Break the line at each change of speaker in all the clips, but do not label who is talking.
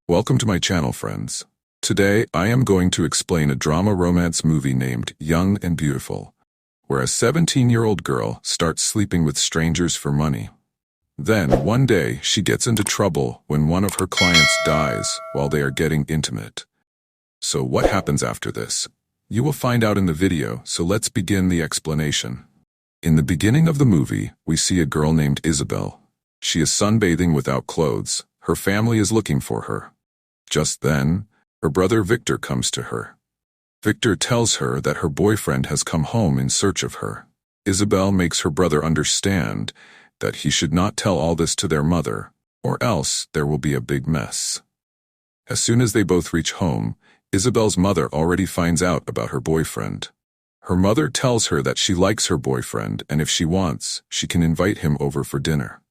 Welcome to my channel, friends. Today, I am going to explain a drama romance movie named Young and Beautiful, where a 17-year-old girl starts sleeping with strangers for money. Then, one day, she gets into trouble when one of her clients dies while they are getting intimate. So what happens after this? You will find out in the video, so let's begin the explanation. In the beginning of the movie, we see a girl named Isabel. She is sunbathing without clothes. Her family is looking for her. Just then, her brother Victor comes to her. Victor tells her that her boyfriend has come home in search of her. Isabel makes her brother understand that he should not tell all this to their mother, or else there will be a big mess. As soon as they both reach home, Isabel's mother already finds out about her boyfriend. Her mother tells her that she likes her boyfriend, and if she wants, she can invite him over for dinner.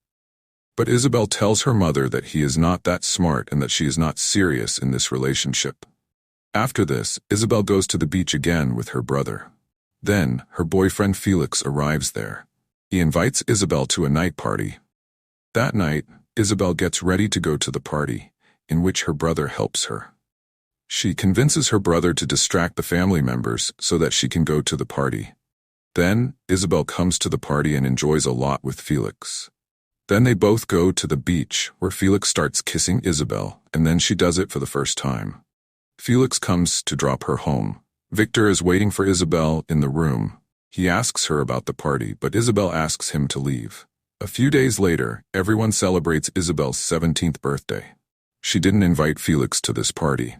But Isabel tells her mother that he is not that smart and that she is not serious in this relationship. After this, Isabel goes to the beach again with her brother. Then, her boyfriend Felix arrives there. He invites Isabel to a night party. That night, Isabel gets ready to go to the party, in which her brother helps her. She convinces her brother to distract the family members so that she can go to the party. Then, Isabel comes to the party and enjoys a lot with Felix. Then they both go to the beach, where Felix starts kissing Isabel, and then she does it for the first time. Felix comes to drop her home. Victor is waiting for Isabel in the room. He asks her about the party, but Isabel asks him to leave. A few days later, everyone celebrates Isabel's 17th birthday. She didn't invite Felix to this party.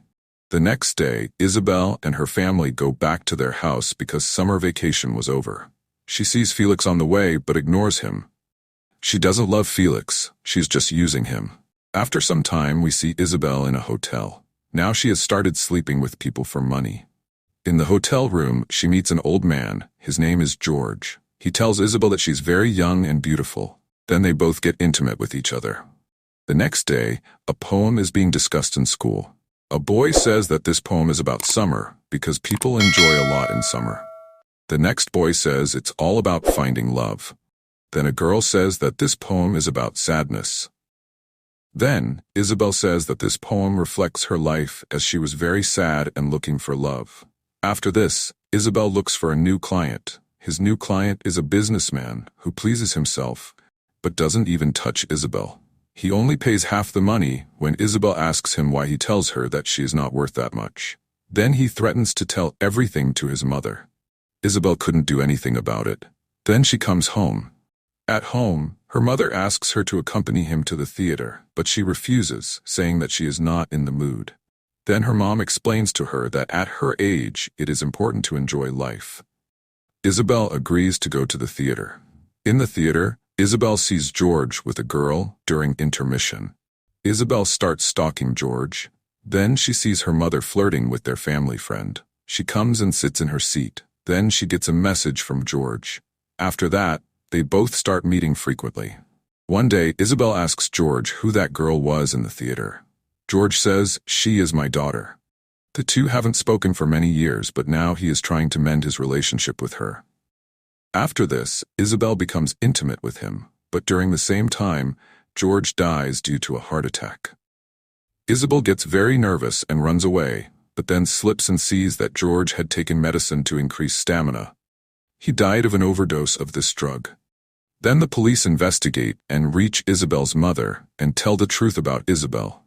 The next day, Isabel and her family go back to their house because summer vacation was over. She sees Felix on the way, but ignores him. She doesn't love Felix, she's just using him. After some time, we see Isabel in a hotel. Now she has started sleeping with people for money. In the hotel room, she meets an old man. His name is George. He tells Isabel that she's very young and beautiful. Then they both get intimate with each other. The next day, a poem is being discussed in school. A boy says that this poem is about summer because people enjoy a lot in summer. The next boy says it's all about finding love. Then a girl says that this poem is about sadness. Then, Isabel says that this poem reflects her life as she was very sad and looking for love. After this, Isabel looks for a new client. His new client is a businessman who pleases himself, but doesn't even touch Isabel. He only pays half the money when Isabel asks him why he tells her that she is not worth that much. Then he threatens to tell everything to his mother. Isabel couldn't do anything about it. Then she comes home. At home, her mother asks her to accompany him to the theater, but she refuses, saying that she is not in the mood. Then her mom explains to her that at her age, it is important to enjoy life. Isabel agrees to go to the theater. In the theater, Isabel sees George with a girl during intermission. Isabel starts stalking George. Then she sees her mother flirting with their family friend. She comes and sits in her seat. Then she gets a message from George. After that, they both start meeting frequently. One day, Isabel asks George who that girl was in the theater. George says, "She is my daughter." The two haven't spoken for many years, but now he is trying to mend his relationship with her. After this, Isabel becomes intimate with him, but during the same time, George dies due to a heart attack. Isabel gets very nervous and runs away, but then slips and sees that George had taken medicine to increase stamina. He died of an overdose of this drug. Then the police investigate and reach Isabel's mother and tell the truth about Isabel.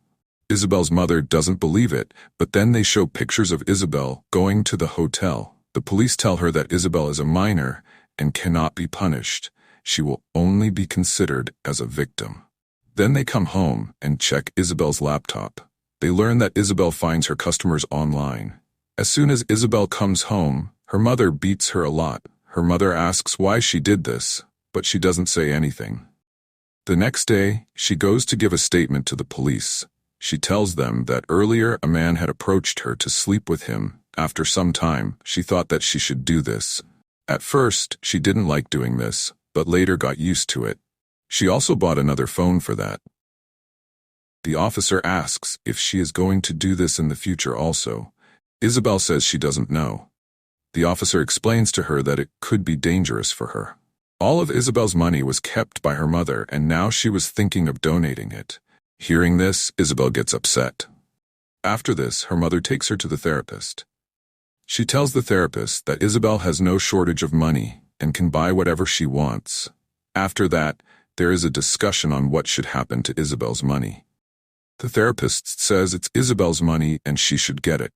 Isabel's mother doesn't believe it, but then they show pictures of Isabel going to the hotel. The police tell her that Isabel is a minor and cannot be punished. She will only be considered as a victim. Then they come home and check Isabel's laptop. They learn that Isabel finds her customers online. As soon as Isabel comes home, her mother beats her a lot. Her mother asks why she did this, but she doesn't say anything. The next day, she goes to give a statement to the police. She tells them that earlier a man had approached her to sleep with him. After some time, she thought that she should do this. At first, she didn't like doing this, but later got used to it. She also bought another phone for that. The officer asks if she is going to do this in the future also. Isabel says she doesn't know. The officer explains to her that it could be dangerous for her. All of Isabel's money was kept by her mother, and now she was thinking of donating it. Hearing this, Isabel gets upset. After this, her mother takes her to the therapist. She tells the therapist that Isabel has no shortage of money and can buy whatever she wants. After that, there is a discussion on what should happen to Isabel's money. The therapist says it's Isabel's money and she should get it.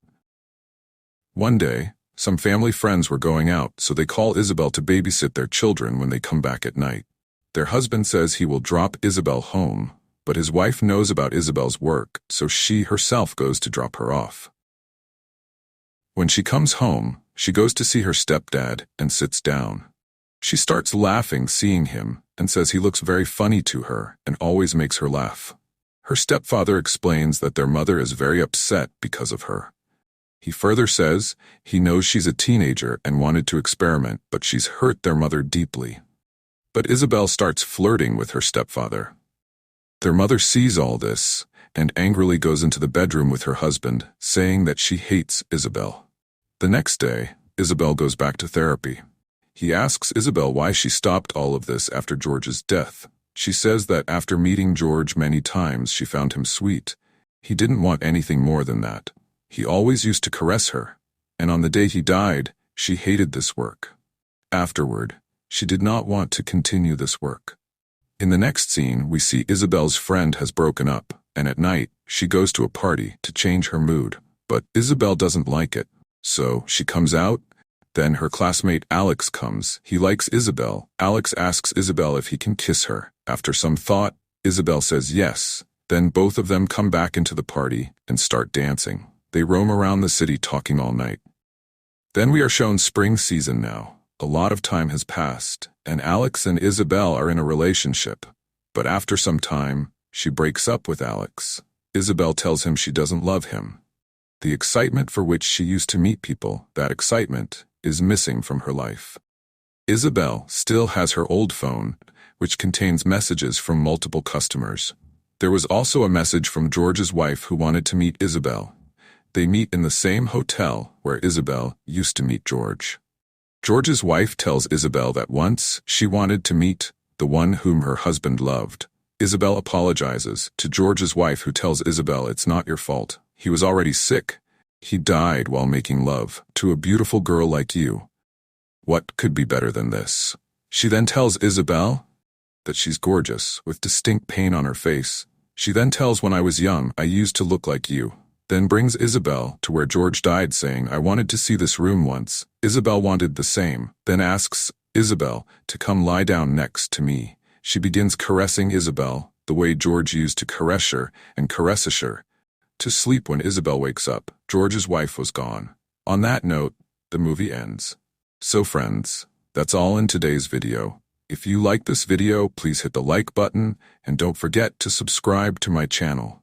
One day, some family friends were going out, so they call Isabel to babysit their children when they come back at night. Their husband says he will drop Isabel home, but his wife knows about Isabel's work, so she herself goes to drop her off. When she comes home, she goes to see her stepdad and sits down. She starts laughing seeing him and says he looks very funny to her and always makes her laugh. Her stepfather explains that their mother is very upset because of her. He further says he knows she's a teenager and wanted to experiment, but she's hurt their mother deeply. But Isabel starts flirting with her stepfather. Their mother sees all this and angrily goes into the bedroom with her husband, saying that she hates Isabel. The next day, Isabel goes back to therapy. He asks Isabel why she stopped all of this after George's death. She says that after meeting George many times, she found him sweet. He didn't want anything more than that. He always used to caress her, and on the day he died, she hated this work. Afterward, she did not want to continue this work. In the next scene, we see Isabel's friend has broken up, and at night, she goes to a party to change her mood. But Isabel doesn't like it, so she comes out. Then her classmate Alex comes. He likes Isabel. Alex asks Isabel if he can kiss her. After some thought, Isabel says yes. Then both of them come back into the party and start dancing. They roam around the city talking all night. Then we are shown spring season now. A lot of time has passed, and Alex and Isabel are in a relationship. But after some time, she breaks up with Alex. Isabel tells him she doesn't love him. The excitement for which she used to meet people, that excitement, is missing from her life. Isabel still has her old phone, which contains messages from multiple customers. There was also a message from George's wife who wanted to meet Isabel. They meet in the same hotel where Isabel used to meet George. George's wife tells Isabel that once she wanted to meet the one whom her husband loved. Isabel apologizes to George's wife, who tells Isabel it's not your fault. He was already sick. He died while making love to a beautiful girl like you. What could be better than this? She then tells Isabel that she's gorgeous, with distinct pain on her face. She then tells, when I was young, I used to look like you. Then brings Isabel to where George died, saying, I wanted to see this room once. Isabel wanted the same, then asks Isabel to come lie down next to me. She begins caressing Isabel, the way George used to caress her and caresses her. To sleep when Isabel wakes up, George's wife was gone. On that note, the movie ends. So friends, that's all in today's video. If you like this video, please hit the like button and don't forget to subscribe to my channel.